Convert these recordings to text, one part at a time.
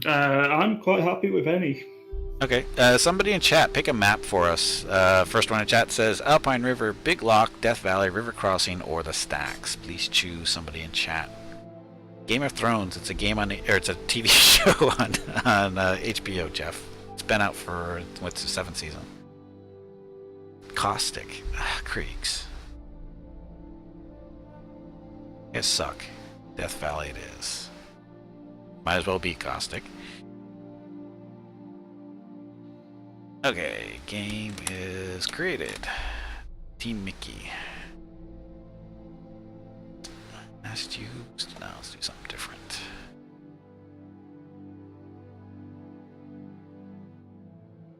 I'm quite happy with any. Okay, somebody in chat, pick a map for us. First one in chat says Alpine River, Big Lock, Death Valley, River Crossing, or the Stacks. Please choose somebody in chat. Game of Thrones. It's a game on, or it's a TV show on HBO. Jeff. It's been out for what's the 7th season. Caustic, Creeks. It suck. Death Valley it is. Might as well be Caustic. Okay, game is created. Team Mickey. Last used. Now let's do something different.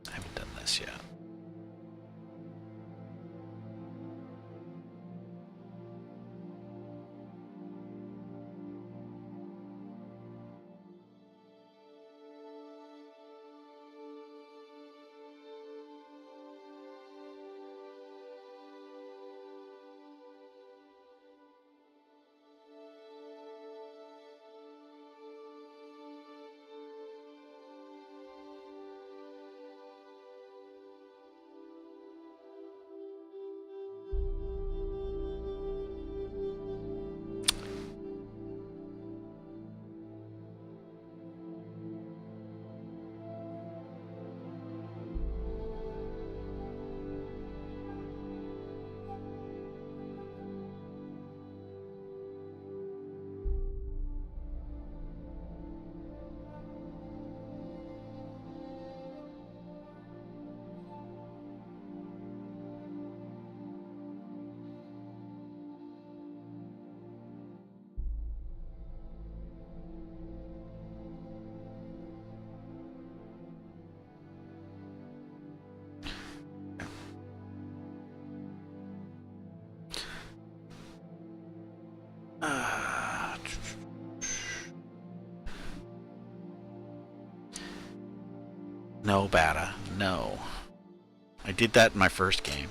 I haven't done this yet. No, Bata. No. I did that in my first game.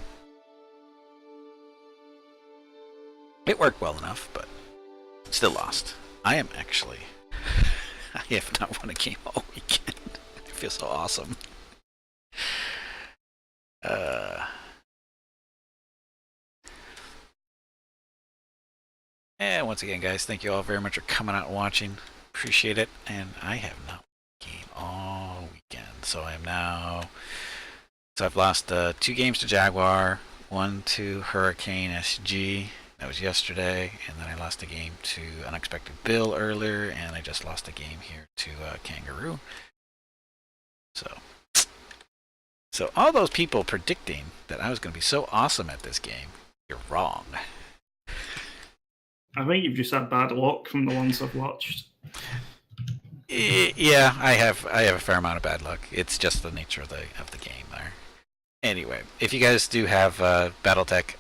It worked well enough, but still lost. I am actually... I have not won a game all weekend. I feel so awesome. And once again, guys, thank you all very much for coming out and watching. Appreciate it. And I have not won a game all weekend. So I am now... So I've lost 2 games to Jaguar, 1 to Hurricane SG. That was yesterday. And then I lost a game to Unexpected Bill earlier. And I just lost a game here to Kangaroo. So all those people predicting that I was going to be so awesome at this game, you're wrong. I think you've just had bad luck from the ones I've watched. Yeah, I have a fair amount of bad luck. It's just the nature of the game there. Anyway, if you guys do have BattleTech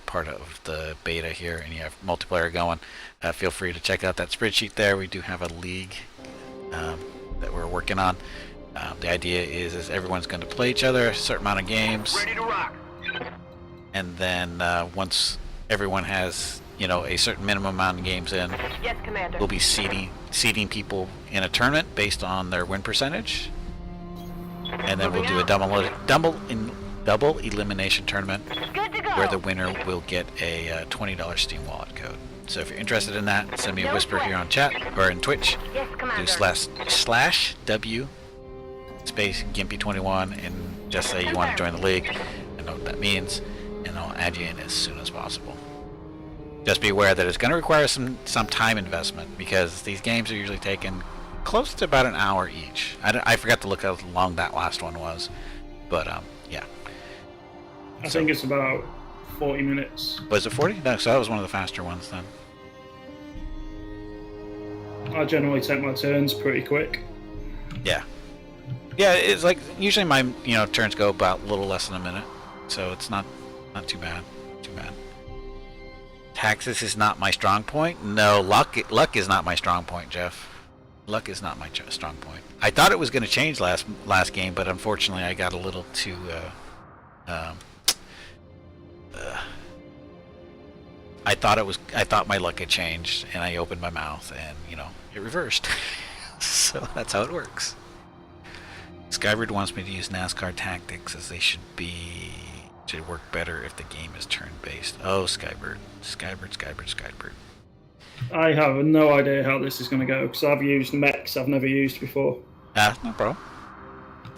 part of the beta here and you have multiplayer going, feel free to check out that spreadsheet there. We do have a league that we're working on. The idea is everyone's going to play each other a certain amount of games. Ready to rock. And then once everyone has a certain minimum amount of games in, Yes, Commander. we'll be seeding people in a tournament based on their win percentage, and then we'll do a double elimination tournament Good to go. where the winner will get a $20 Steam Wallet code. So if you're interested in that, send me a whisper here on chat or in Twitch. Yes, Commander. Do slash W space Gimpy21 and just say you want to join the league and know what that means, and I'll add you in as soon as possible. Just be aware that it's going to require some time investment because these games are usually taking close to about an hour each. I forgot to look how long that last one was, but yeah. I think it's about 40 minutes. Was it 40? No, so that was one of the faster ones then. I generally take my turns pretty quick. Yeah. Yeah, it's like usually my turns go about a little less than a minute, so it's not too bad. Taxes is not my strong point. No, luck is not my strong point, Jeff. Luck is not my strong point. I thought it was going to change last game, but unfortunately I got a little too I thought my luck had changed, and I opened my mouth, and it reversed. So that's how it works. Skybird wants me to use NASCAR tactics as they should work better if the game is turn-based. Oh, Skybird. Skybird. I have no idea how this is going to go because I've used mechs I've never used before. No problem.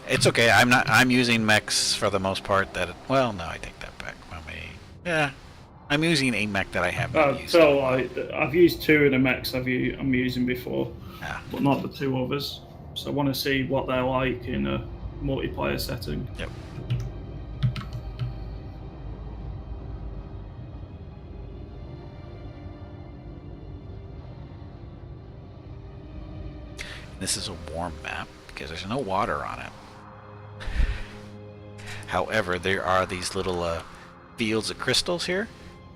It's okay. I'm using mechs for the most part. Well, no, I take that back. I'm using a mech that I have not used. So I've used 2 of the mechs I'm using before, but not the 2 others. So I want to see what they're like in a multiplayer setting. Yep. This is a warm map because there's no water on it. However, there are these little fields of crystals here.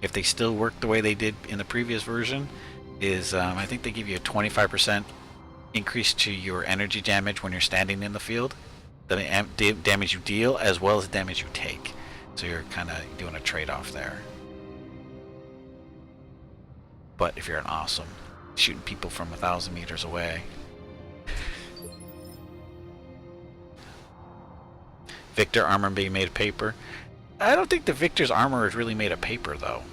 If they still work the way they did in the previous version, I think they give you a 25% increase to your energy damage when you're standing in the field. The damage you deal as well as the damage you take. So you're kind of doing a trade-off there. But if you're an awesome, shooting people from 1,000 meters away. Victor armor being made of paper. I don't think the Victor's armor is really made of paper, though.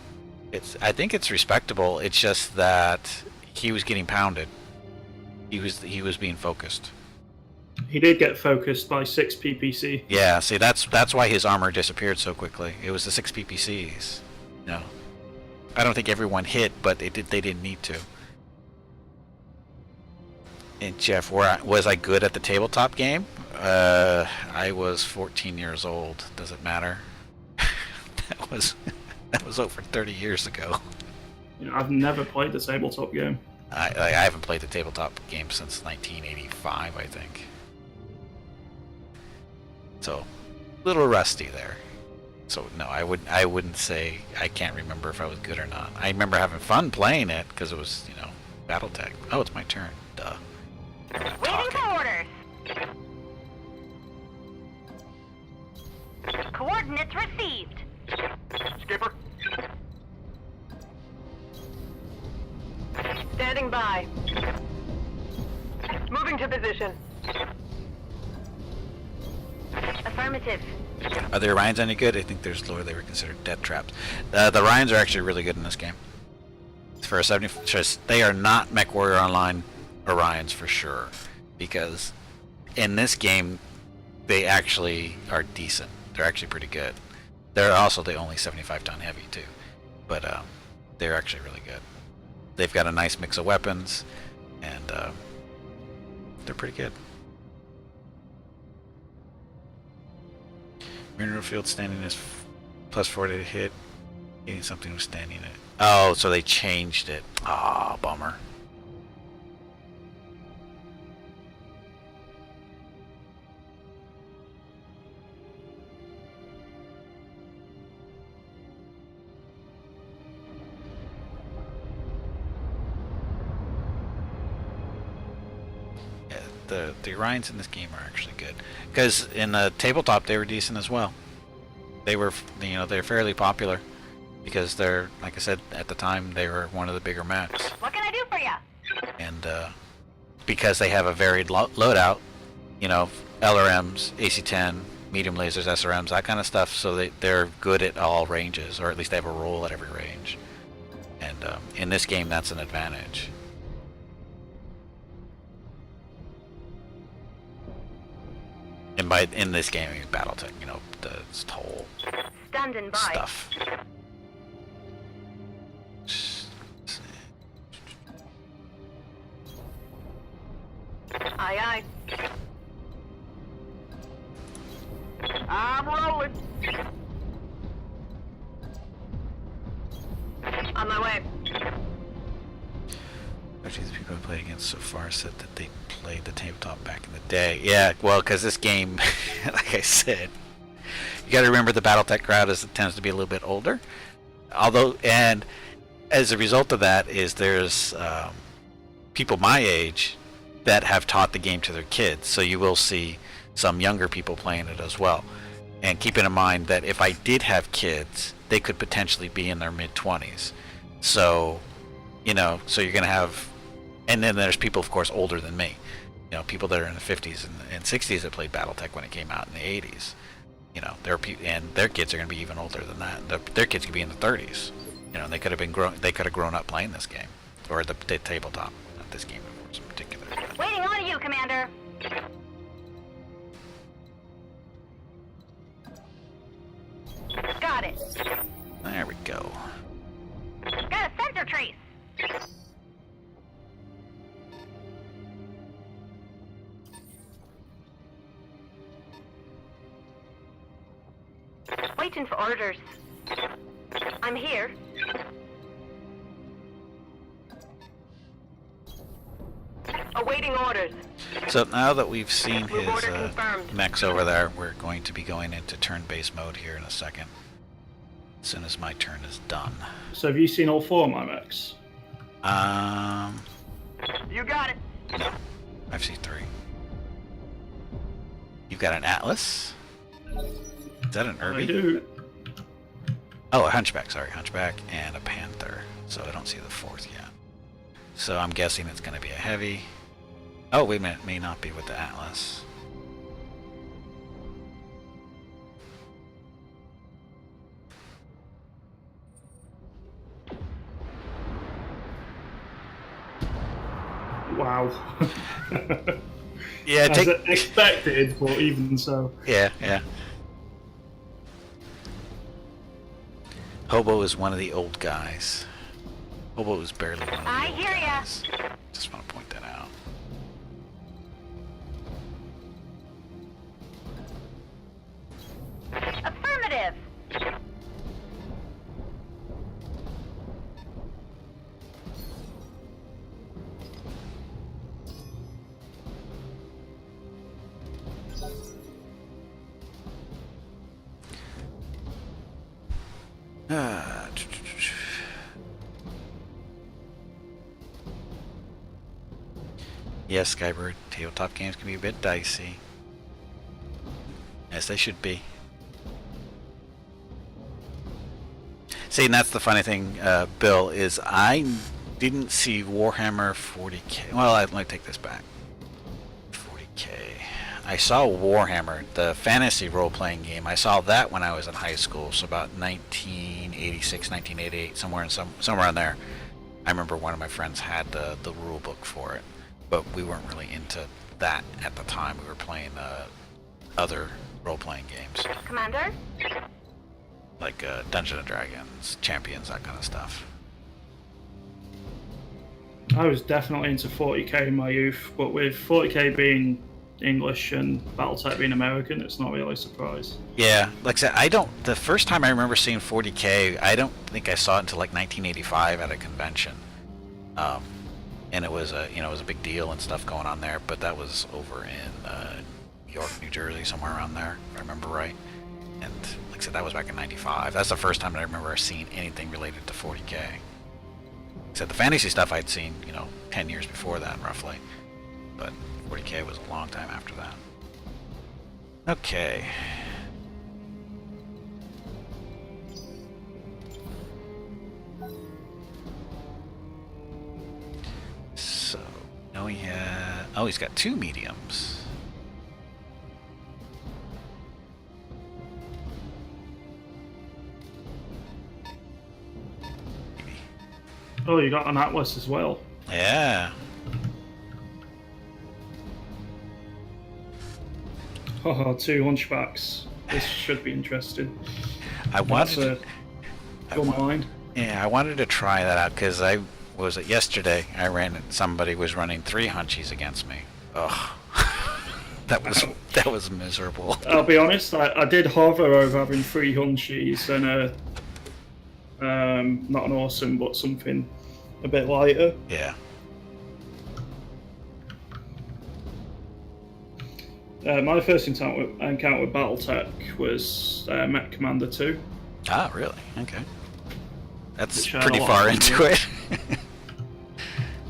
I think it's respectable. It's just that he was getting pounded. He was being focused. He did get focused by 6 PPC. Yeah, see, that's why his armor disappeared so quickly. It was the 6 PPCs. No, I don't think everyone hit, but they didn't need to. And Jeff, was I good at the tabletop game? I was 14 years old. Does it matter? that was over 30 years ago. I've never played the tabletop game. I haven't played the tabletop game since 1985, I think. So, a little rusty there. So no, I wouldn't say. I can't remember if I was good or not. I remember having fun playing it because it was, BattleTech. Oh, it's my turn. Duh. Waiting for orders. Coordinates received. Skipper. Standing by. Moving to position. Affirmative. Are the Orions any good? I think there's lore they were considered death traps. The Orions are actually really good in this game. For a 70, they are not MechWarrior Online Orions for sure, because in this game they actually are decent. They're actually pretty good. They're also the only 75-ton heavy too, but they're actually really good. They've got a nice mix of weapons, and they're pretty good. Mineral field standing is +40 to hit. Getting something with standing it. Oh, so they changed it. Ah, bummer. The Orions in this game are actually good, because in the tabletop they were decent as well. They were, they're fairly popular because they're, like I said, at the time they were one of the bigger maps. What can I do for you? And because they have a varied loadout, LRMs, AC-10, medium lasers, SRMs, that kind of stuff, so they're good at all ranges, or at least they have a role at every range. And in this game, that's an advantage. And in this game, I mean BattleTech, the whole Standing by. stuff. Aye, aye. I'm rolling. On my way. Actually, the people I played against so far said that they played the tabletop back in the day. Yeah, well, because this game, like I said, you got to remember the BattleTech crowd tends to be a little bit older. And as a result of that, there's people my age that have taught the game to their kids. So you will see some younger people playing it as well. And keeping in mind that if I did have kids, they could potentially be in their mid-20s. So, so you're going to have, and then there's people, of course, older than me. You know, people that are in the 50s and 60s that played BattleTech when it came out in the 80s. You know, and their kids are going to be even older than that. Their kids could be in the 30s. You know, they could have grown up playing this game, or the tabletop, not this game in particular. Waiting on you, Commander. Got it. There we go. Got a sensor trace. Waiting for orders. I'm here. Awaiting orders. So now that we've seen his Move order confirmed. mechs over there, we're going to be going into turn-based mode here in a second. As soon as my turn is done. So have you seen all 4 of my mechs? You got it. No. I've seen 3. You've got an Atlas? Is that an I Irby? do. Oh, a Hunchback, sorry. Hunchback and a Panther. So I don't see the 4th yet. So I'm guessing it's going to be a heavy. Oh, wait a minute. It may not be with the Atlas. Wow. Yeah, As expected, but even so. Yeah, yeah. Hobo is one of the old guys. Hobo is barely one of the I old hear ya. guys. Just want to point that out. Affirmative. Yes, Skybird, tabletop games can be a bit dicey. As they should be. See, and that's the funny thing, Bill, is I didn't see Warhammer 40k. Well, let me take this back. 40k. I saw Warhammer, the fantasy role-playing game. I saw that when I was in high school, so about 1986, 1988, somewhere in there. I remember one of my friends had the rule book for it, but we weren't really into that at the time. We were playing other role-playing games, Commander? like Dungeons and Dragons, Champions, that kind of stuff. I was definitely into 40k in my youth, but with 40k being English and BattleTech being American, it's not really a surprise. Yeah, like I said, the first time I remember seeing 40k, I don't think I saw it until like 1985 at a convention. And it was it was a big deal and stuff going on there, but that was over in York, New Jersey, somewhere around there, if I remember right. And like I said, that was back in 95. That's the first time that I remember seeing anything related to 40k. Like I said, the fantasy stuff I'd seen, 10 years before that, roughly. But 40k was a long time after that. Okay. So, he's got 2 mediums. Oh, you got an Atlas as well. Yeah. Oh, 2 Hunchbacks. This should be interesting. I wanted to, I wanted to try that out because yesterday somebody was running 3 Hunchies against me. Ugh. that was miserable. I'll be honest, I did hover over having 3 Hunchies and not an awesome, but something a bit lighter. Yeah. My first encounter with BattleTech was Mech Commander 2. Ah, really? Okay. That's Which pretty far into it.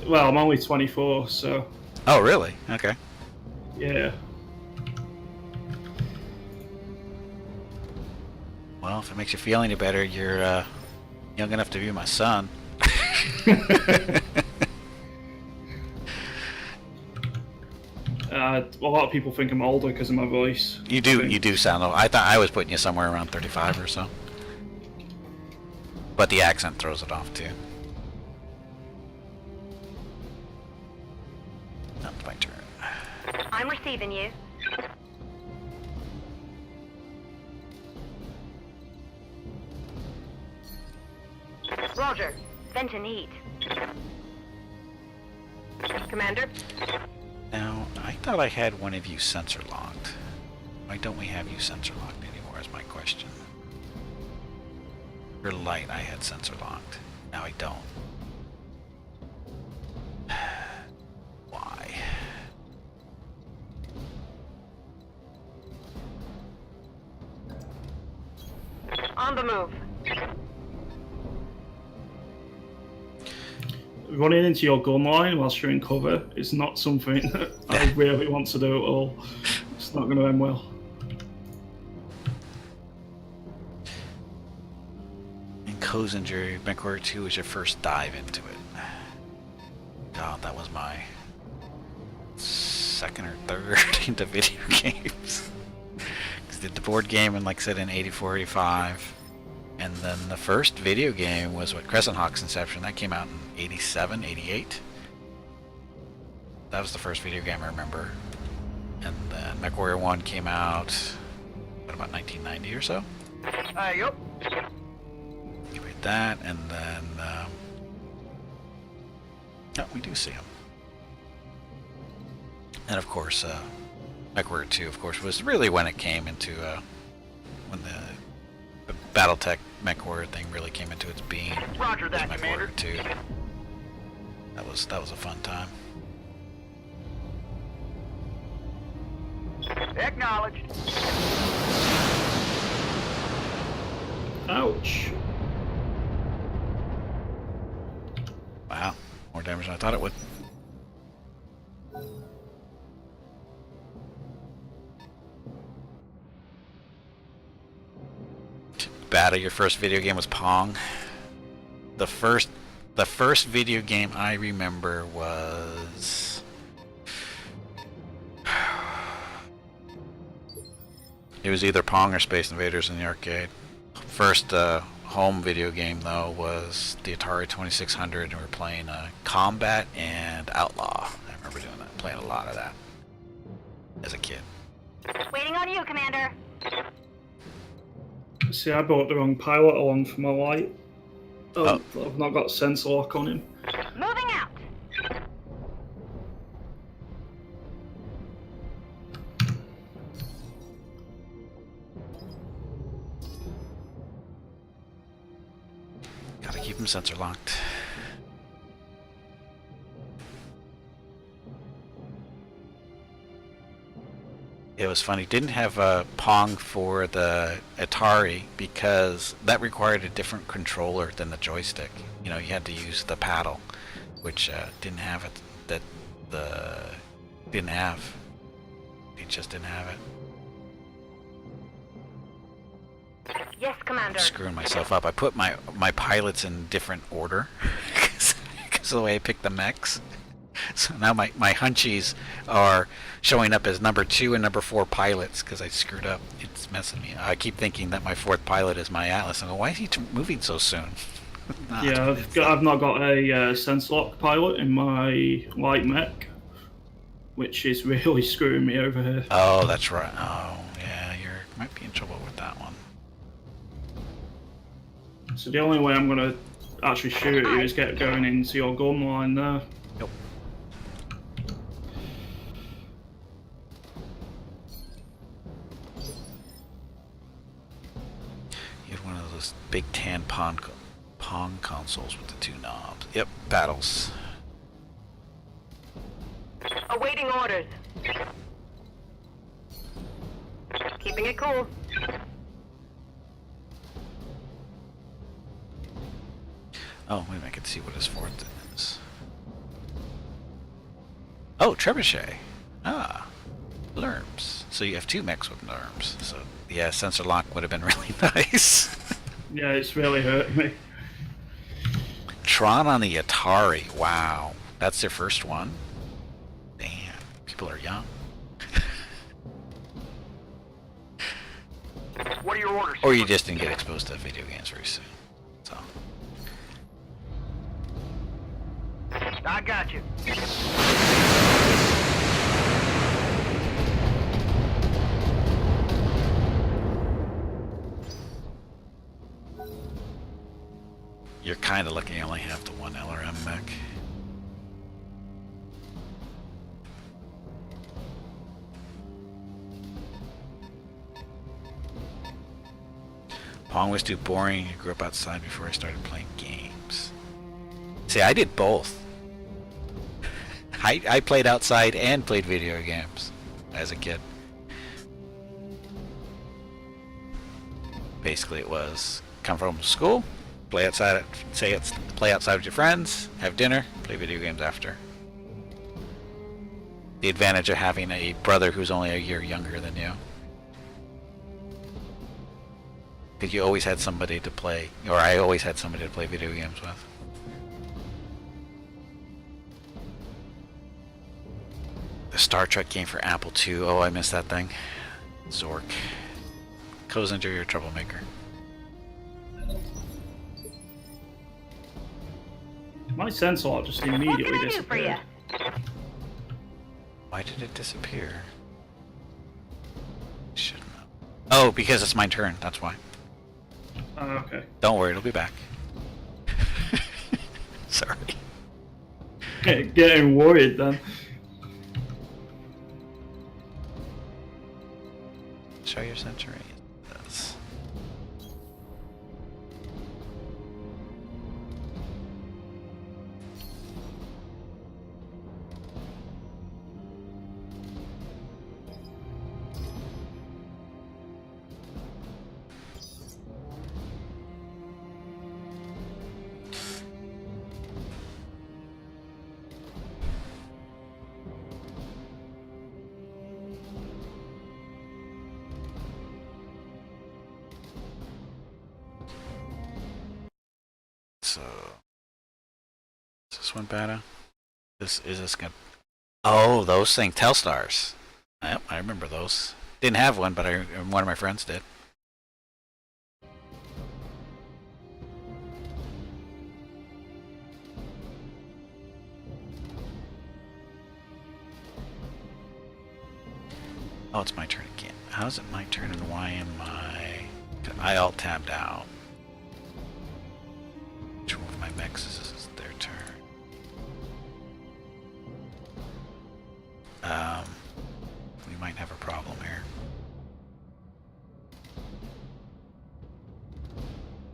Well, I'm only 24, so... Oh, really? Okay. Yeah. Well, if it makes you feel any better, you're young enough to be my son. A lot of people think I'm older because of my voice. You do sound old. I thought I was putting you somewhere around 35 or so. But the accent throws it off too. Now it's my turn. I'm receiving you. Roger. Fenton heat. Commander? Now, I thought I had one of you sensor locked. Why don't we have you sensor locked anymore is my question. Your light I had sensor locked. Now I don't. Why? On the move. Running into your gun line whilst you're in cover is not something that I really want to do at all. It's not going to end well. And Kozinger, MechWarrior 2 was your first dive into it. God, that was my second or third into video games. Because did the board game in, like I said, in 84, 85. And then the first video game was what, Crescent Hawk's Inception. That came out in 87, 88. That was the first video game I remember. And then MechWarrior 1 came out, what, about 1990 or so? Yep. You read that, and then... oh, we do see him. And of course, MechWarrior 2, of course, was really when it came into... when the BattleTech MechWarrior thing really came into its being. Roger that, Commander. MechWarrior 2. That was a fun time. Acknowledged. Ouch. Wow, more damage than I thought it would. Bad, your first video game was Pong. The first video game I remember was it was either Pong or Space Invaders in the arcade. First home video game though was the Atari 2600, and we were playing Combat and Outlaw. I remember doing that, playing a lot of that as a kid. Waiting on you, Commander. See, I brought the wrong pilot along for my light. Oh. I've not got sensor lock on him. Moving out. Gotta keep him sensor locked. It was funny. Didn't have Pong for the Atari because that required a different controller than the joystick. You know, you had to use the paddle, which didn't have it. That the didn't have. It just didn't have it. Yes, Commander. Screwing myself up. I put my pilots in different order because of the way I picked the mechs. So now my hunchies are showing up as number 2 and number 4 pilots because I screwed up. It's messing me up. I keep thinking that my 4th pilot is my Atlas. I go, why is he moving so soon? Yeah, I've not got a sensor lock pilot in my light mech, which is really screwing me over here. Oh, that's right. Oh, yeah, might be in trouble with that one. So the only way I'm going to actually shoot you is get going into your gun line there. Yep. You had one of those big tan Pong consoles with the 2 knobs. Yep, battles. Awaiting orders. Keeping it cool. Oh, wait a minute, I can see what his 4th is. Oh, Trebuchet. Ah, Lerms. So you have 2 mechs with Lerms. So, yeah, sensor lock would have been really nice. Yeah, it's really hurting me. Tron on the Atari. Wow. That's their first one? Damn. People are young. What are your orders? Or you just didn't get exposed to video games very soon. So. I got you. You're kind of lucky you only have the one LRM mech. Pong was too boring. I grew up outside before I started playing games. See, I did both. I played outside and played video games as a kid. Basically, it was come from school, play outside, play outside with your friends, have dinner, play video games after. The advantage of having a brother who's only a year younger than you. Because you always had somebody to play, or I always had somebody to play video games with. The Star Trek game for Apple II. Oh, I missed that thing. Zork. Kozinger, you're a troublemaker. My sensor just immediately What can I do for you? disappeared. Why did it disappear? Shouldn't have. Oh, because it's my turn. That's why. Okay. Don't worry, it'll be back. Sorry. Getting worried then. Show your century. Yes. So, is this one better? Is this good? Oh, those things, Telstars. Yep, I remember those. Didn't have one, but one of my friends did. Oh, it's my turn again. How's it my turn and why am I alt-tabbed out? Which one of my mechs is their turn? We might have a problem here.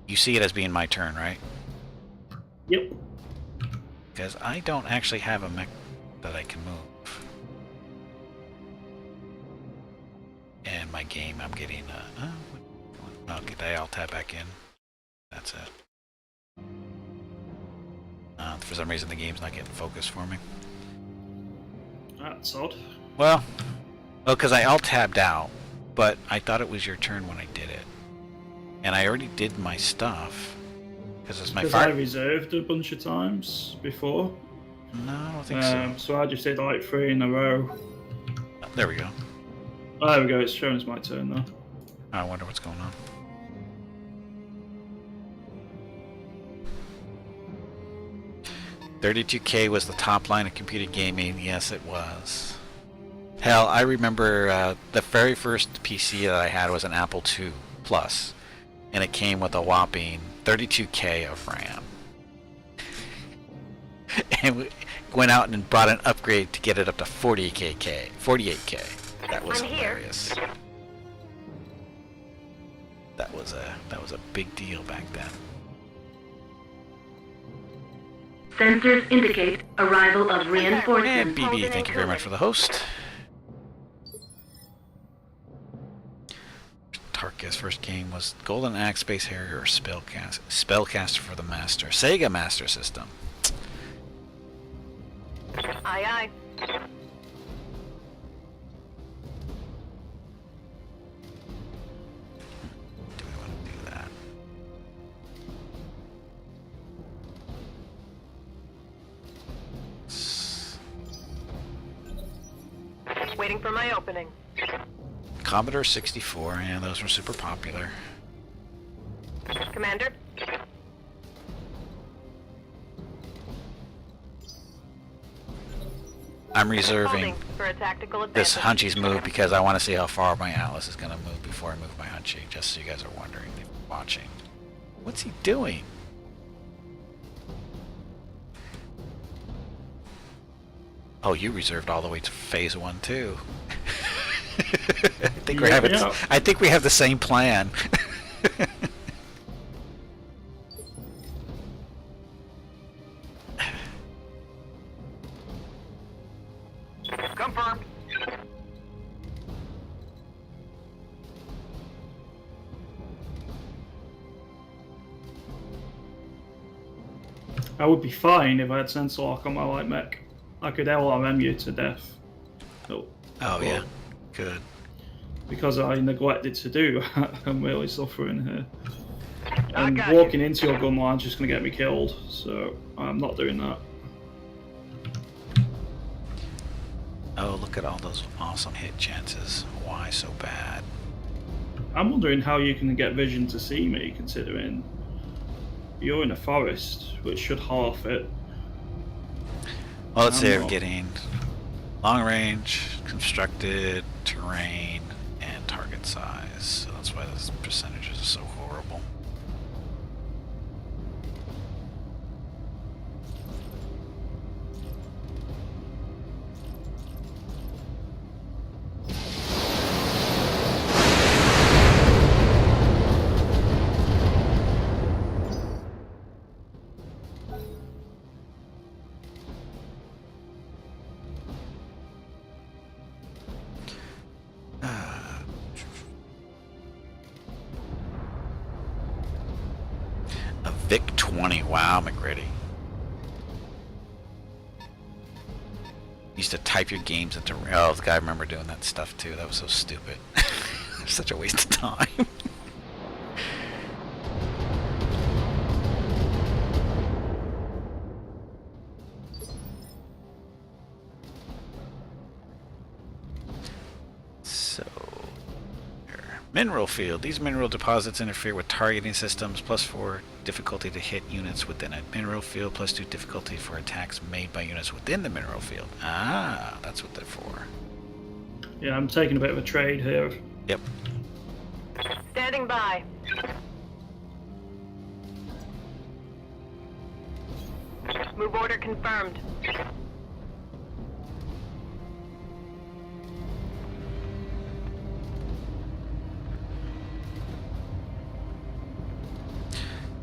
You see it as being my turn, right? Yep. Because I don't actually have a mech that I can move. And my game, I'm getting okay, I'll tap back in. That's it. For some reason, the game's not getting focused for me. That's odd. Well, because I alt-tabbed out, but I thought it was your turn when I did it. And I already did my stuff. Because it's my Because I reserved a bunch of times before. No, I don't think so. So I just did like 3 in a row. Oh, there we go. Oh, there we go, it's shown as my turn though. I wonder what's going on. $32K was the top line of computer gaming. Yes, it was. Hell, I remember the very first PC that I had was an Apple II Plus, and it came with a whopping 32K of RAM. And we went out and bought an upgrade to get it up to 48K. That was hilarious. That was a big deal back then. Sensors indicate arrival of reinforcements. And BB, thank you very much for the host. Tarka's first game was Golden Axe, Space Harrier, or Spellcaster for the Master. Sega Master System. Aye, aye. Do we want to do that? Waiting for my opening. Commodore 64, yeah, those were super popular. Commander? I'm reserving Holding for a tactical advantage. this Hunchy's move because I want to see how far my Atlas is going to move before I move my Hunchy, just so you guys are wondering if you're watching. What's he doing? Oh, you reserved all the way to phase 1 too. I think we have the same plan. Confirmed. I would be fine if I had sensor lock on my light mech. I could LRM you to death. Oh yeah, good. Because I neglected to do that, I'm really suffering here. I And got walking into your gun line's just going to get me killed, so I'm not doing that. Oh, look at all those awesome hit chances. Why so bad? I'm wondering how you can get vision to see me, considering you're in a forest, which should half it. Well, let's say I'm we're not. getting long range, constructed, terrain, and target size. So that's why those percentages are so horrible. A Vic 20. Wow, McGrady. Used to type your games into. Oh, the guy, I remember doing that stuff too. That was so stupid. Such a waste of time. So, mineral field. These mineral deposits interfere with targeting systems. +4 difficulty to hit units within a mineral field. +2 difficulty for attacks made by units within the mineral field. Ah, that's what they're for. Yeah, I'm taking a bit of a trade here. Yep. Standing by. Move order confirmed.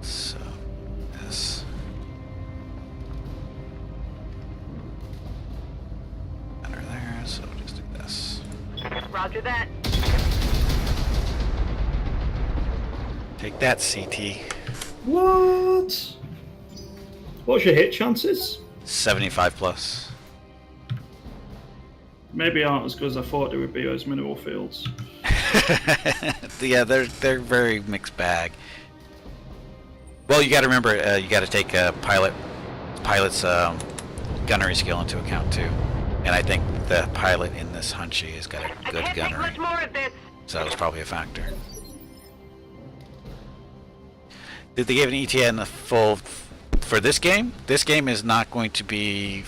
So, this. Under there, so just do this. Roger that. Take that, CT. What? What's your hit chances? 75 plus. Maybe aren't as good as I thought they would be as mineral fields. Yeah, they're very mixed bag. Well, you got to remember, you got to take pilot's gunnery skill into account too. And I think the pilot in this Hunchy has got a I good can't take gunnery, much more of this. so that was probably a factor. Did they give an ETA in the full for this game? This game is not going to be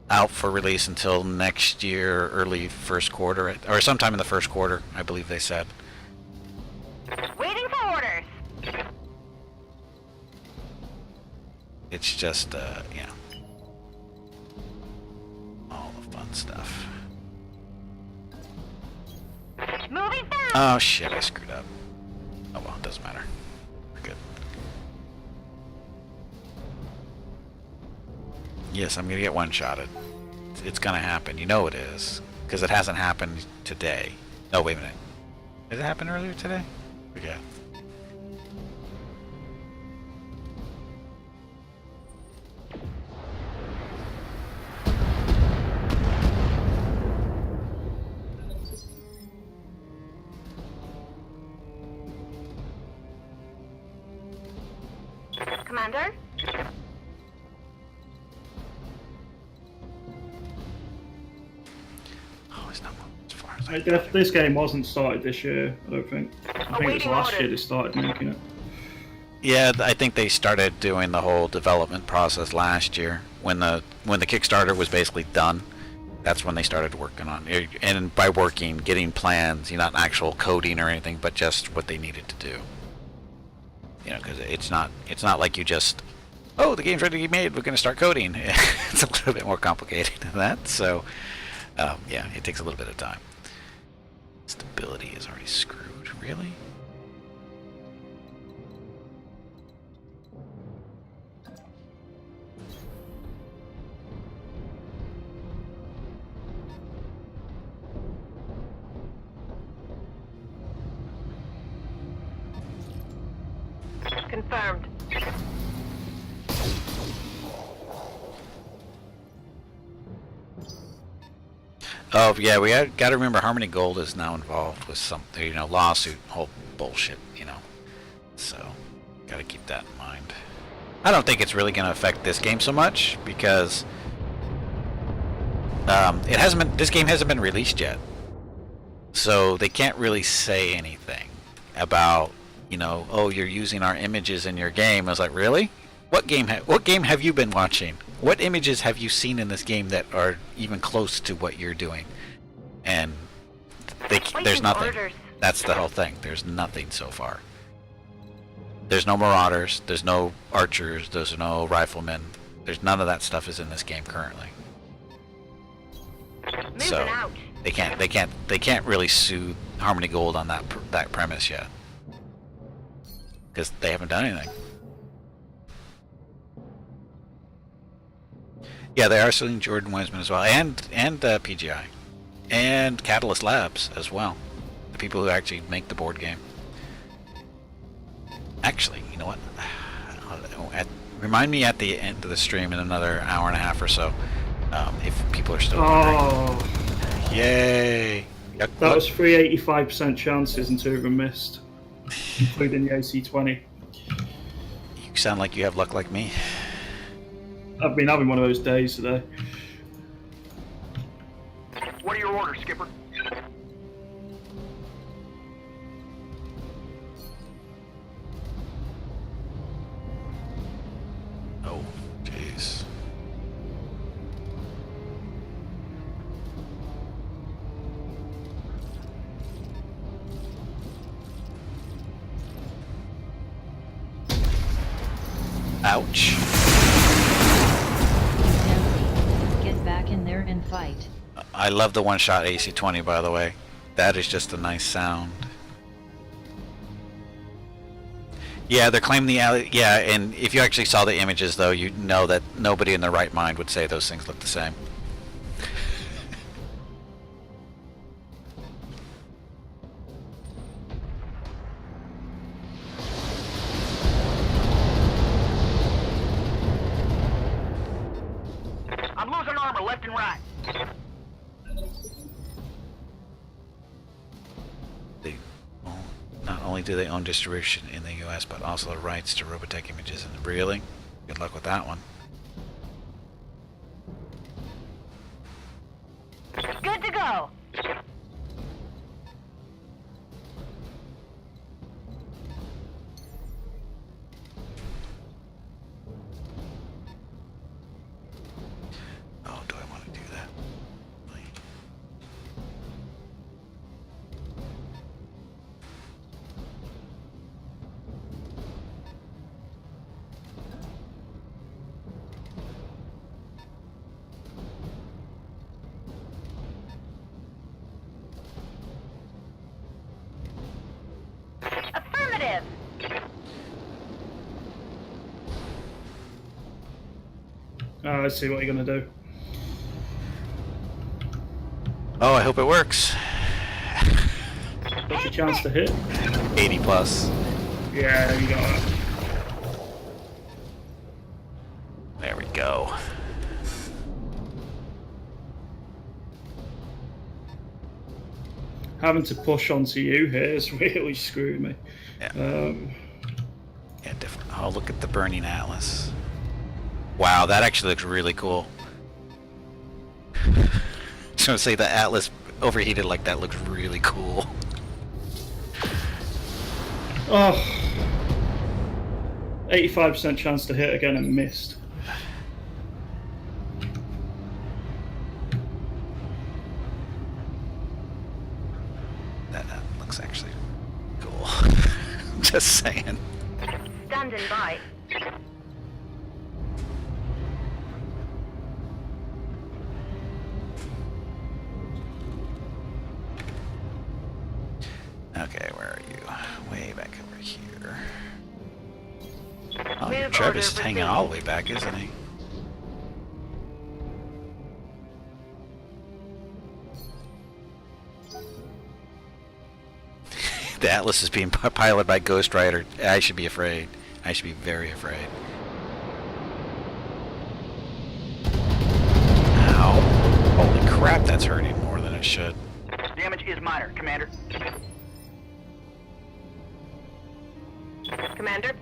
out for release until next year, early first quarter, or sometime in the first quarter, I believe they said. Waiting for orders. It's just, yeah, all the fun stuff. Moving fast. Oh shit, I screwed up. Oh well, it doesn't matter. We're good. Yes, I'm gonna get one-shotted. It's gonna happen. You know it is. Because it hasn't happened today. Oh, wait a minute. Did it happen earlier today? Okay. Commander? Oh, it's not moving as far as This game wasn't started this year, I don't think. I think it was last year they started making it. Yeah, I think they started doing the whole development process last year when the Kickstarter was basically done. That's when they started working on it. And by working, getting plans, not actual coding or anything, but just what they needed to do. Because it's not like you just, oh, the game's ready to be made, we're going to start coding. It's a little bit more complicated than that. So, yeah, it takes a little bit of time. Stability is already screwed. Really? Confirmed. Oh yeah, we got to remember Harmony Gold is now involved with something, lawsuit, whole bullshit, So, got to keep that in mind. I don't think it's really going to affect this game so much because this game hasn't been released yet, so they can't really say anything about oh, you're using our images in your game. I was like, really? What game have you been watching? What images have you seen in this game that are even close to what you're doing? And there's nothing. That's the whole thing. There's nothing so far. There's no marauders. There's no archers. There's no riflemen. There's none of that stuff is in this game currently. So they can't really sue Harmony Gold on that premise yet. Because they haven't done anything. Yeah, they are suing Jordan Wiseman as well, and PGI, and Catalyst Labs as well, the people who actually make the board game. Actually, you know what? Remind me at the end of the stream in another hour and a half or so, if people are still wondering. Yay! That was 385% chances and 2 of them missed. Including the AC-20. You sound like you have luck like me. I've been having one of those days today. What are your orders, Skipper? Oh, jeez. Ouch. Get back in there and fight. I love the one-shot AC-20, by the way. That is just a nice sound. Yeah, they're claiming the alley. Yeah, and if you actually saw the images, though, you know that nobody in their right mind would say those things look the same. I'm losing armor left and right. Not only do they own distribution in the U.S., but also the rights to Robotech images. And really, good luck with that one. Good to go. Oh, do I want to do that? Affirmative. Let's see what you're going to do. Oh, I hope it works. What's your chance to hit? 80 plus. Yeah, you got that. There we go. Having to push onto you here has really screwed me. Yeah. Yeah, different. Oh, look at the burning atlas. Wow, that actually looks really cool. Just want to say the atlas overheated like that looks really cool. Oh, 85% chance to hit again and missed. That looks actually cool. Just saying. Standing by. Okay, where are you? Way back over here. Oh, Move Trevor's order hanging all the way back, isn't he? The Atlas is being piloted by Ghost Rider. I should be afraid. I should be very afraid. Ow. Holy crap, that's hurting more than it should. Damage is minor, Commander. Commander?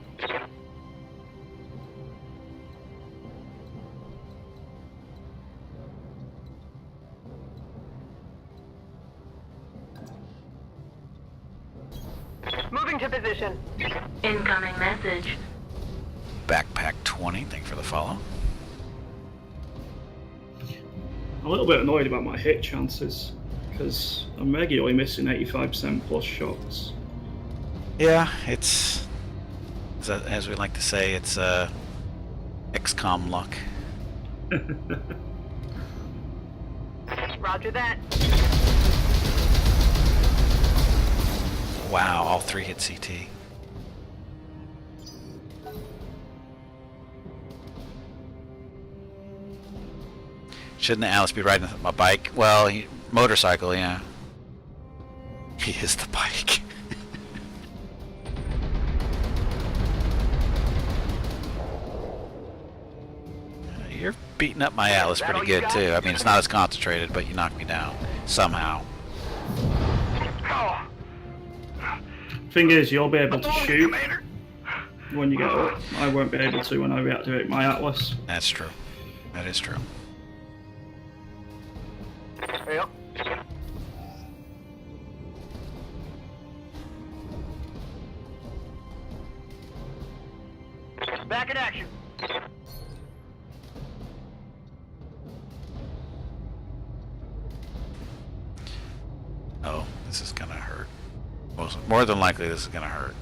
Moving to position. Incoming message. Backpack 20, thank you for the follow. I'm a little bit annoyed about my hit chances because I'm regularly missing 85% plus shots. Yeah, it's as we like to say, it's XCOM luck. Roger that. Wow, all three hit CT. Shouldn't Alice be riding a bike? Well, motorcycle, yeah. He is the bike. You're beating up my Atlas pretty good too. I mean, it's not as concentrated, but you knocked me down somehow. Oh, Thing is, you'll be able to Along, shoot Commander. when you get up. I won't be able to when I reactivate my Atlas. That's true. That is true. Yep. Back in action. Oh, this is gonna hurt. More than likely, this is gonna hurt.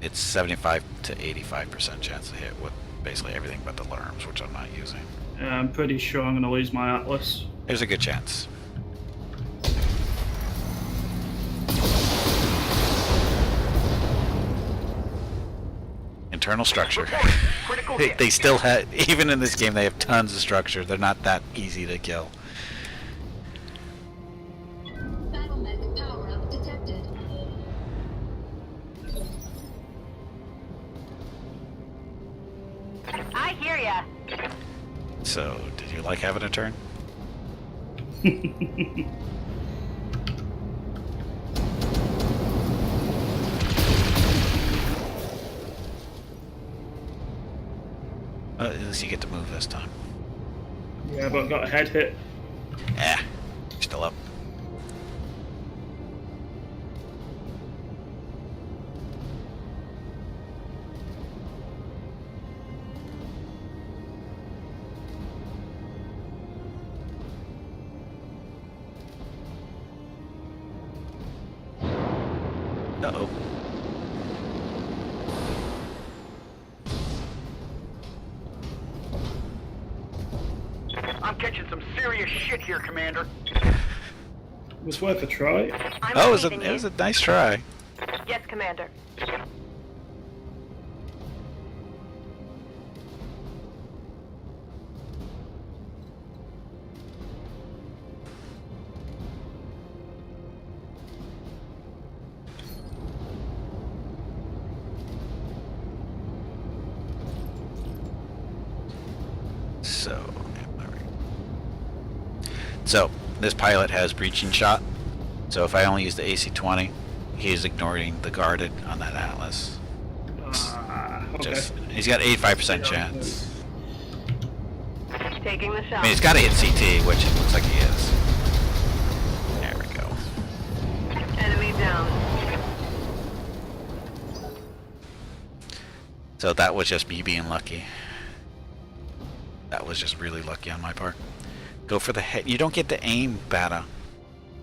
It's 75 to 85% chance to hit with basically everything but the lerms, which I'm not using. I'm pretty sure I'm going to lose my Atlas. There's a good chance. Internal structure. Critical they, hit. they still have, even in this game, they have tons of structure. They're not that easy to kill. Battle mech power-up detected. I hear ya. So, did you like having a turn? At least you get to move this time. Yeah, but I got a head hit. Eh, still up. Uh-oh. I'm catching some serious shit here, Commander. It was worth a try. I'm Oh, receiving it was you. a nice try. Yes, Commander. So, this pilot has breaching shot. So if I only use the AC-20, he's ignoring the guarded on that Atlas. Okay. He's got 85% chance. Taking the I shot. mean, he's got to hit CT, which it looks like he is. So that was just me being lucky. That was just really lucky on my part. Go for the head. You don't get to aim better.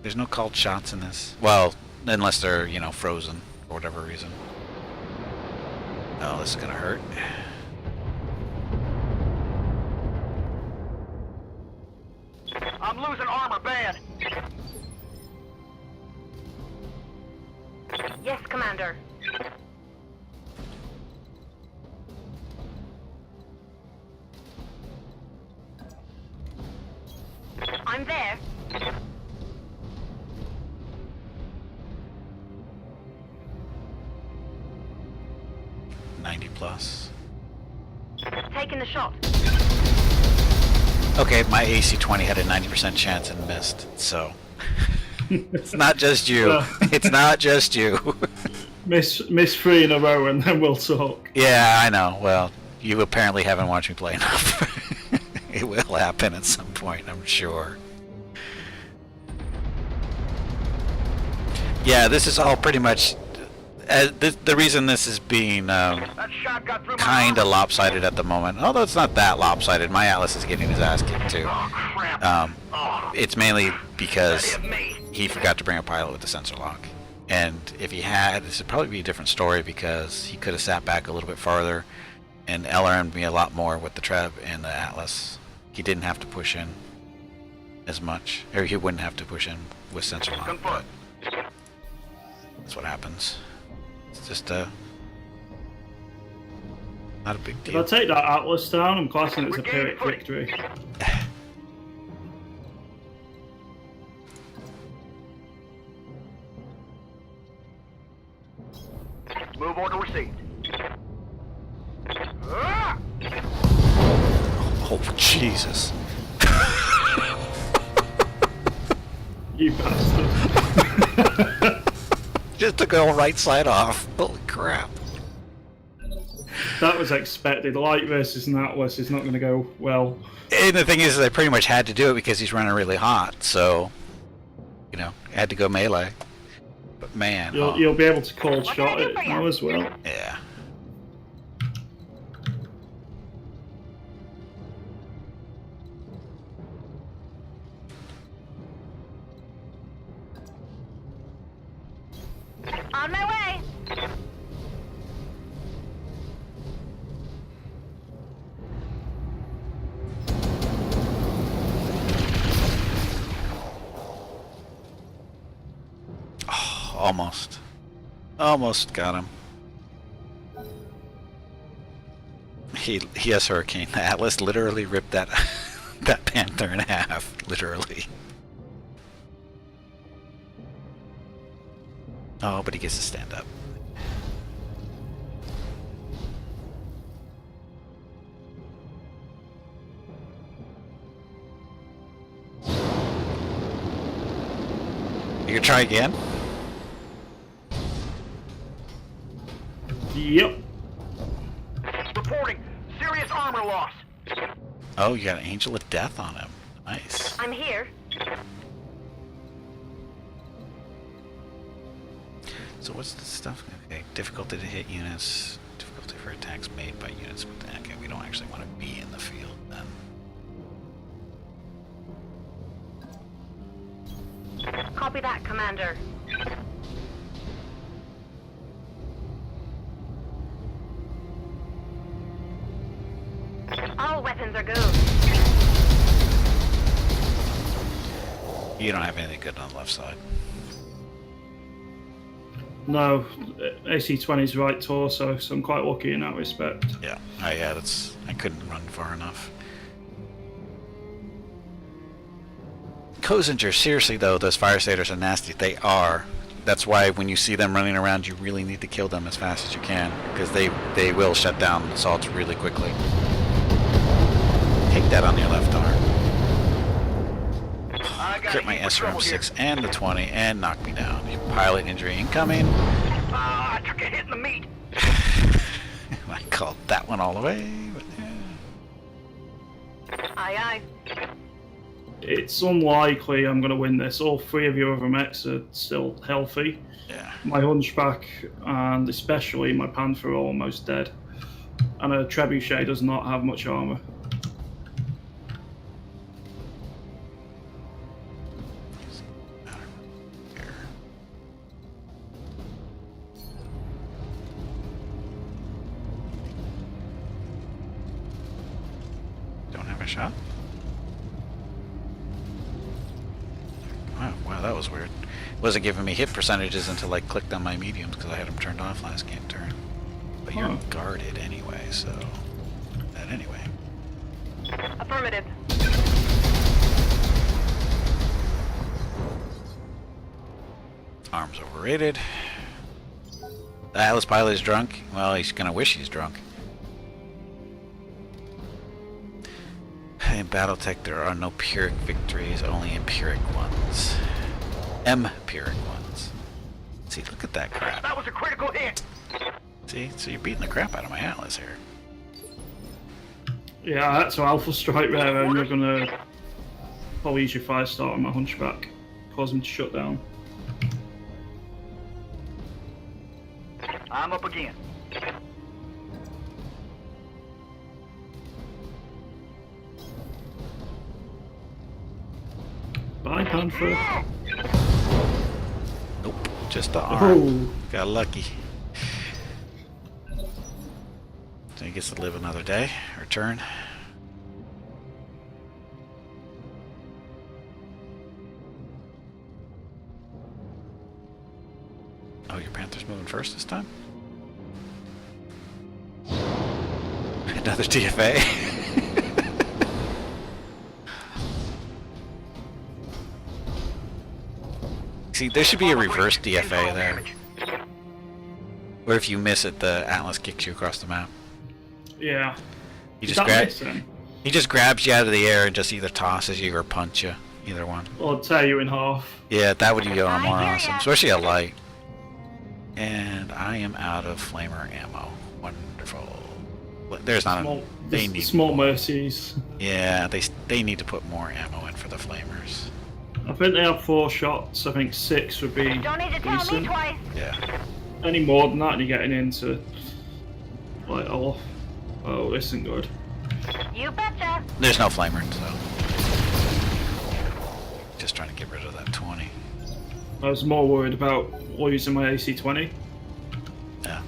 There's no called shots in this. Well, unless they're, you know, frozen for whatever reason. Oh, this is gonna hurt. I'm losing armor bad. Yes, Commander. I'm there. 90 plus. Taking the shot. Okay, my AC-20 had a 90% chance and missed, so... It's not just you. It's not just you. Miss 3 in a row and then we'll talk. Yeah, I know. Well, you apparently haven't watched me play enough. It will happen at some point, I'm sure. Yeah, this is all pretty much... the reason this is being That shot got through my kind of armor. lopsided at the moment, although it's not that lopsided, my Atlas is getting his ass kicked too. Oh, crap. It's mainly because That hit me. he forgot to bring a pilot with the sensor lock. And if he had, this would probably be a different story because he could have sat back a little bit farther and LRM'd me a lot more with the Treb and the Atlas. He didn't have to push in as much, or he wouldn't have to push in with sensor lock, but Confirmed. that's what happens. It's just not a big If I deal. take that Atlas down, I'm classing it as a We're gaining Pyrrhic footing. victory. Move order received. Ah! Oh, Jesus. You bastard. Just took the whole right side off. Holy crap. That was expected. Light versus an Atlas is not going to go well. And the thing is, I pretty much had to do it because he's running really hot, so, you know, I had to go melee. But man, You'll be able to cold What shot can I do it for you? now as well. yeah. On my way. Oh, almost. Almost got him. He has Hurricane. The Atlas literally ripped that that Panther in half. Literally. Oh, but he gets to stand up. You gonna try again? Yep. Reporting. Serious armor loss. Oh, you got an Angel of Death on him. Nice. I'm here. So what's the stuff? Okay, difficulty to hit units, difficulty for attacks made by units with that. Okay, we don't actually want to be in the field then. Copy that, Commander. All weapons are go. You don't have anything good on the left side. No, AC-20's right torso, so I'm quite lucky in that respect. Yeah, that's. I couldn't run far enough. Kozinger, seriously though, those fire stators are nasty. They are. That's why when you see them running around, you really need to kill them as fast as you can, because they will shut down assaults really quickly. Take that on your left arm. I got Crit my SRM-6 and the 20 and knock me down. Pilot injury incoming. I took a hit in the meat. I called that one all the way. But, yeah. Aye, aye. It's unlikely I'm going to win this. All three of your other mechs are still healthy. Yeah. My Hunchback and especially my Panther are almost dead. And a trebuchet does not have much armor. Don't have a shot? Wow, that was weird. Wasn't giving me hit percentages until I clicked on my mediums because I had them turned off last game turn. But you're guarded anyway, so... that anyway. Affirmative. Arms overrated. The Atlas pilot is drunk? Well, he's gonna wish he's drunk. In Battletech, there are no Pyrrhic victories, only empiric ones. Empiric ones. See, look at that crap. That was a critical hit. See, so you're beating the crap out of my Atlas here. Yeah, I had to Alpha Strike there, and you're gonna probably use your 5-star on my Hunchback. Cause him to shut down. I'm up again. Bye, Panther. Nope, just the arm. Oh, Got lucky. So he gets to live another day, or turn. Oh, your Panther's moving first this time? Another DFA? See, there should be a reverse DFA there. Where if you miss it, the Atlas kicks you across the map. yeah. He Is just that grabs. missing? He just grabs you out of the air and just either tosses you or punch you. Either one. Or tear you in half. Yeah, that would be more awesome, especially a light. And I am out of flamer ammo. Wonderful. There's not. Small, They need small more. mercies. Yeah, they need to put more ammo in for the flamers. I think they have 4 shots. I think 6 would be Don't need to tell me decent. twice. Yeah. Any more than that, and you're getting into like, oh, this isn't good. You betcha. There's no flamer, so just trying to get rid of that 20. I was more worried about losing my AC-20. Yeah.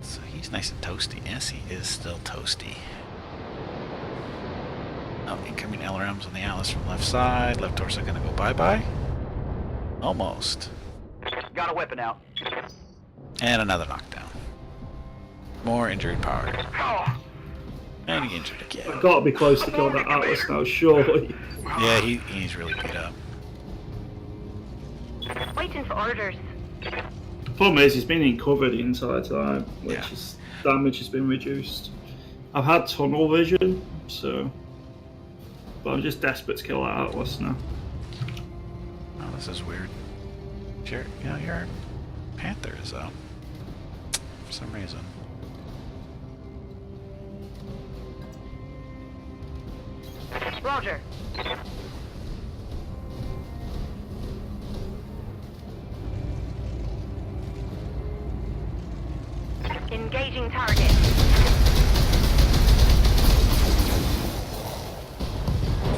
So he's nice and toasty. Yes, he is still toasty. Oh, incoming LRMs on the Atlas from left side. Left torso gonna go bye-bye. Almost. Got a weapon out. And another knockdown. More injured power. Oh, And he injured I've again. got to be close to kill that Atlas now, surely. Yeah, he's really beat up. Waiting for orders. Problem is, he's been in cover the entire time, which Yeah. is damage has been reduced. I've had tunnel vision, so, but I'm just desperate to kill that Atlas now. Oh, this is weird. Sure, you know, your Panther is out. For some reason. Roger. Engaging target.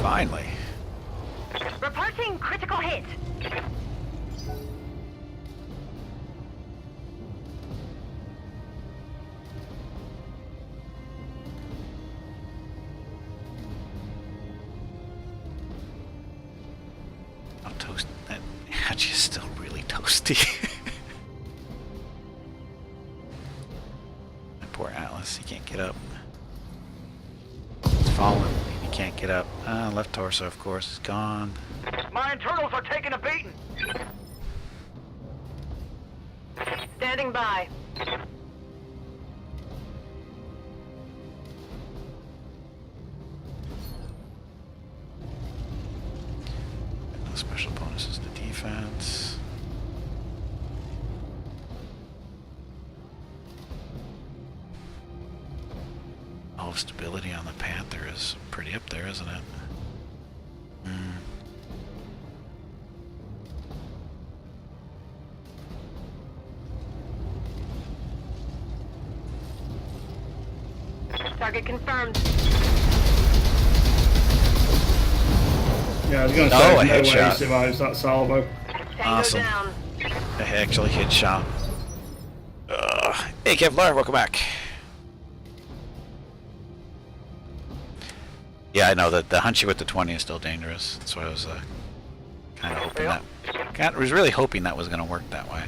Finally. Reporting critical hit. I'm toast. That hatch is still really toasty. My poor Atlas, he can't get up. He's fallen. He can't get up. Left torso, of course, is gone. my internals are taking a beating. Standing by. The special bonus is the defense. Oh, stability on the Panther is pretty up there, isn't it? Target confirmed. Yeah, I was going to Oh, say, a no way he headshot. survives that salvo. Tango Awesome. down. I actually hit shot. Hey Kevlar, welcome back. Yeah, I know that the Hunchy with the 20 is still dangerous. That's why I was kind of hoping that. Was really hoping that was going to work that way.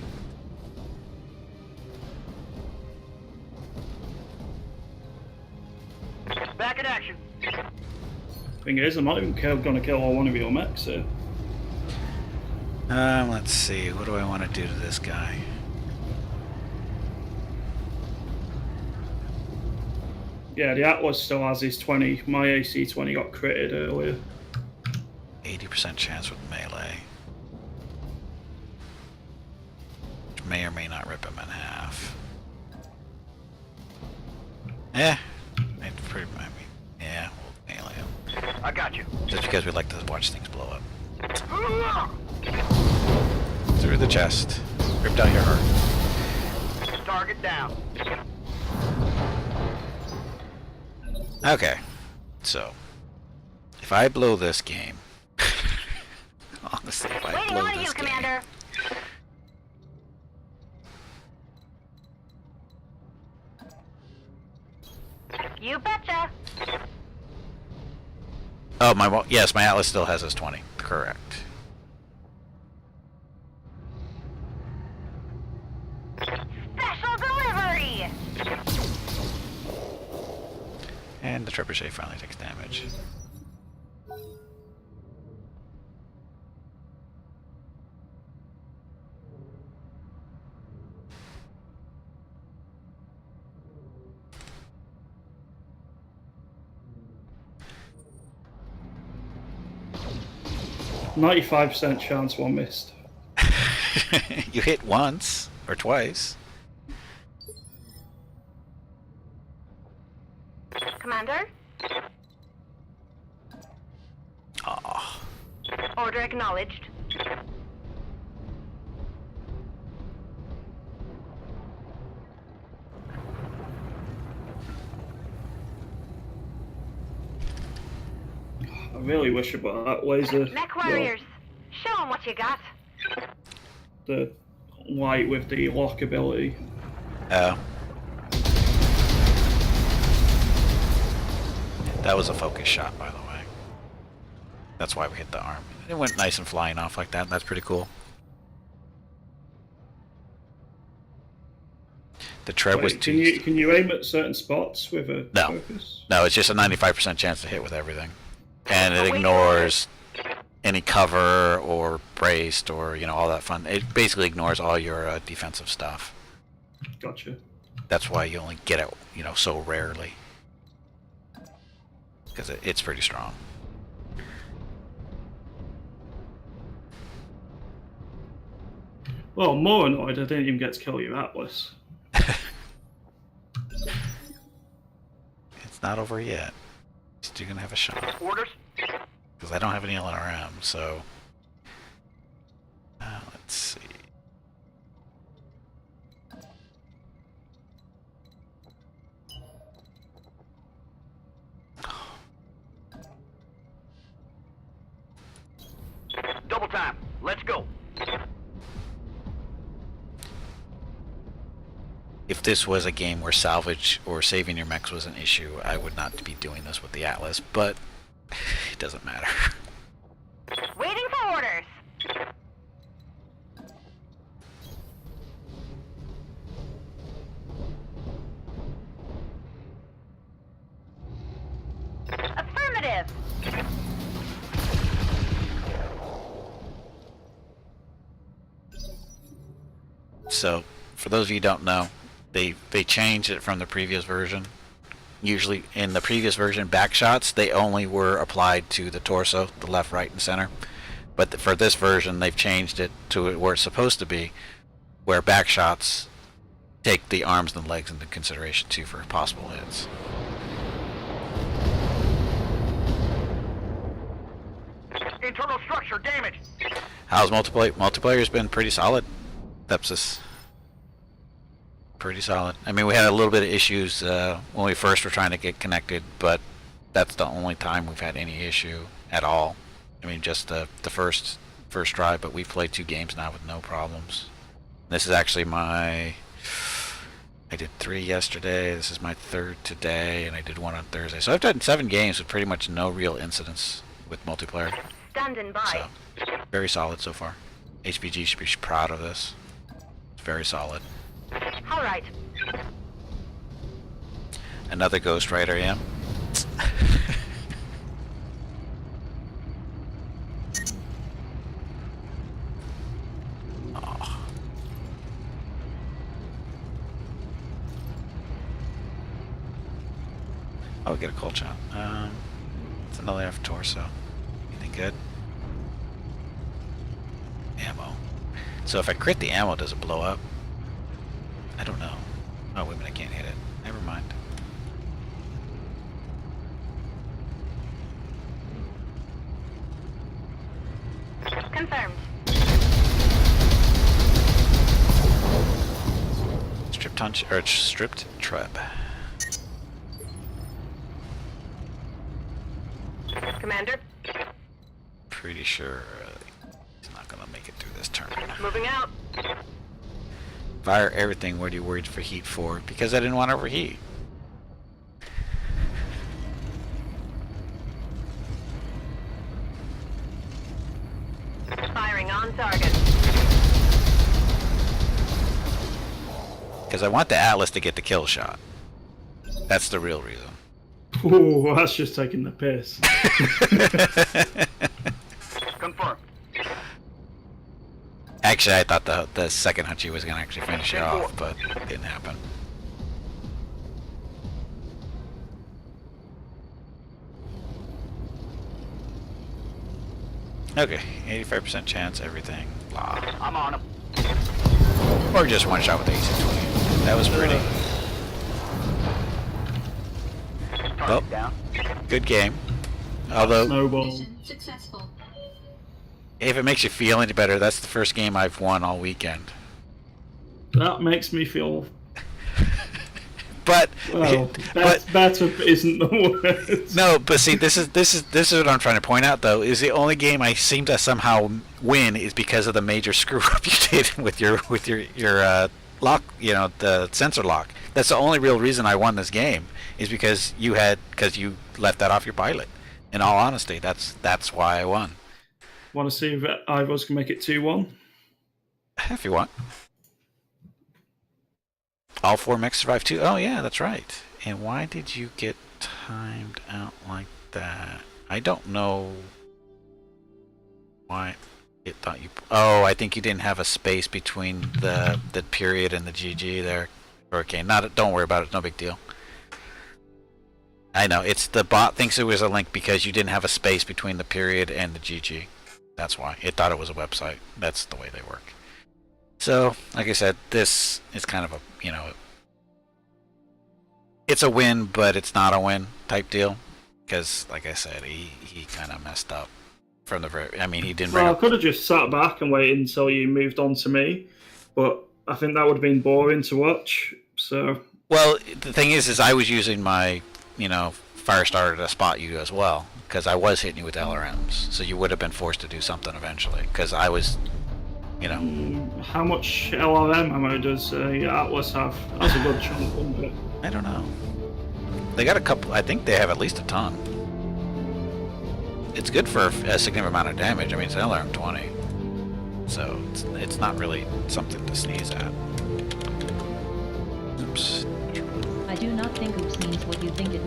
Back in action. Thing is, I'm not even going to kill all one of your mechs here. Let's see. What do I want to do to this guy? Yeah, the Atlas still has his 20. My AC-20 got critted earlier. 80% chance with melee. Which may or may not rip him in half. Yeah. Yeah, we'll melee him. I got you. Just because we like to watch things blow up. Through the chest. Ripped out your heart. Target down. Okay. So, if I blow this game... honestly, if I Waiting blow on this you, game... Commander. You betcha. Oh, yes, my Atlas still has his 20. Correct. Special delivery. And the Trebuchet finally takes damage. %95 chance one missed. You hit once or twice. Commander. Oh, Order acknowledged. I really wish about that laser. Mech warriors. Show them what you got. The light with the lock ability. oh. That was a focus shot, by the way. That's why we hit the arm. It went nice and flying off like that. That's pretty cool. The Treb was Wait, too... can you aim at certain spots with a No. focus? No, it's just a 95% chance to hit with everything. And it ignores any cover or braced or, you know, all that fun. It basically ignores all your defensive stuff. Gotcha. That's why you only get it, you know, so rarely. Because it's pretty strong. Well, more annoyed I didn't even get to kill your Atlas. It's not over yet. Still gonna have a shot. Orders. Because I don't have any LNRM, so... let's see... Double time. Let's go. If this was a game where salvage or saving your mechs was an issue, I would not be doing this with the Atlas, but it doesn't matter. Waiting for orders. Affirmative. So, for those of you who don't know, they changed it from the previous version. Usually, in the previous version, back shots, they only were applied to the torso, the left, right, and center. But for this version, they've changed it to where it's supposed to be, where back shots take the arms and legs into consideration too for possible hits. Internal structure damaged. How's multiplayer? Multiplayer's been pretty solid. Thepsis. Pretty solid. I mean, we had a little bit of issues when we first were trying to get connected, but that's the only time we've had any issue at all. I mean, just the first try, but we've played 2 games now with no problems. This is actually I did 3 yesterday, this is my 3rd today, and I did 1 on Thursday. So I've done 7 games with pretty much no real incidents with multiplayer. Standing by. So, very solid so far. HPG should be proud of this. It's very solid. All right. Another Ghost Rider, yeah. Oh. I'll get a cold shot. It's another F torso. Anything good? Ammo. So if I crit the ammo, does it blow up? I don't know. Oh, wait a minute, I can't hit it. Never mind. Confirmed. Stripped treb. Commander, Pretty sure he's not gonna make it through this turn. moving out. Fire everything. What are you worried for heat for? Because I didn't want to overheat. Firing on target. Because I want the Atlas to get the kill shot. That's the real reason. Ooh, that's just taking the piss. Confirmed. Actually, I thought the second Hunchy was going to actually finish it off, but it didn't happen. Okay, 85% chance, everything, blah. I'm on him. Or just one shot with the AC-20. That was pretty. Well, Target down. good game. Although, Snowball. Mission successful. if it makes you feel any better, that's the first game I've won all weekend. That makes me feel. But, Well, but better isn't the word. no, but see, this is what I'm trying to point out though. Is the only game I seem to somehow win is because of the major screw up you did with your lock, you know, the sensor lock. That's the only real reason I won this game is because you left that off your pilot. In all honesty, that's why I won. Want to see if either of us can make it 2-1? If you want. All 4 mechs survived too? Oh yeah, that's right. And why did you get timed out like that? I don't know why it thought you... Oh, I think you didn't have a space between the period and the GG there. Okay, don't worry about it, no big deal. I know, it's the bot thinks it was a link because you didn't have a space between the period and the GG. That's why. It thought it was a website. That's the way they work. So, like I said, this is kind of a, you know, it's a win, but it's not a win type deal. Because, like I said, he kind of messed up from the very, I mean, he didn't bring Well, I up... could have just sat back and waited until you moved on to me, but I think that would have been boring to watch, so... Well, the thing is I was using my, you know, fire starter to spot you as well. Because I was hitting you with LRMs. So you would have been forced to do something eventually. Because I was... You know, How much LRM ammo does Atlas have? That's a good chunk, isn't it? I don't know. They got a couple. I think they have at least a ton. It's good for a significant amount of damage. I mean, it's an LRM 20, so it's not really something to sneeze at. Oops. I do not think oops means what you think it means.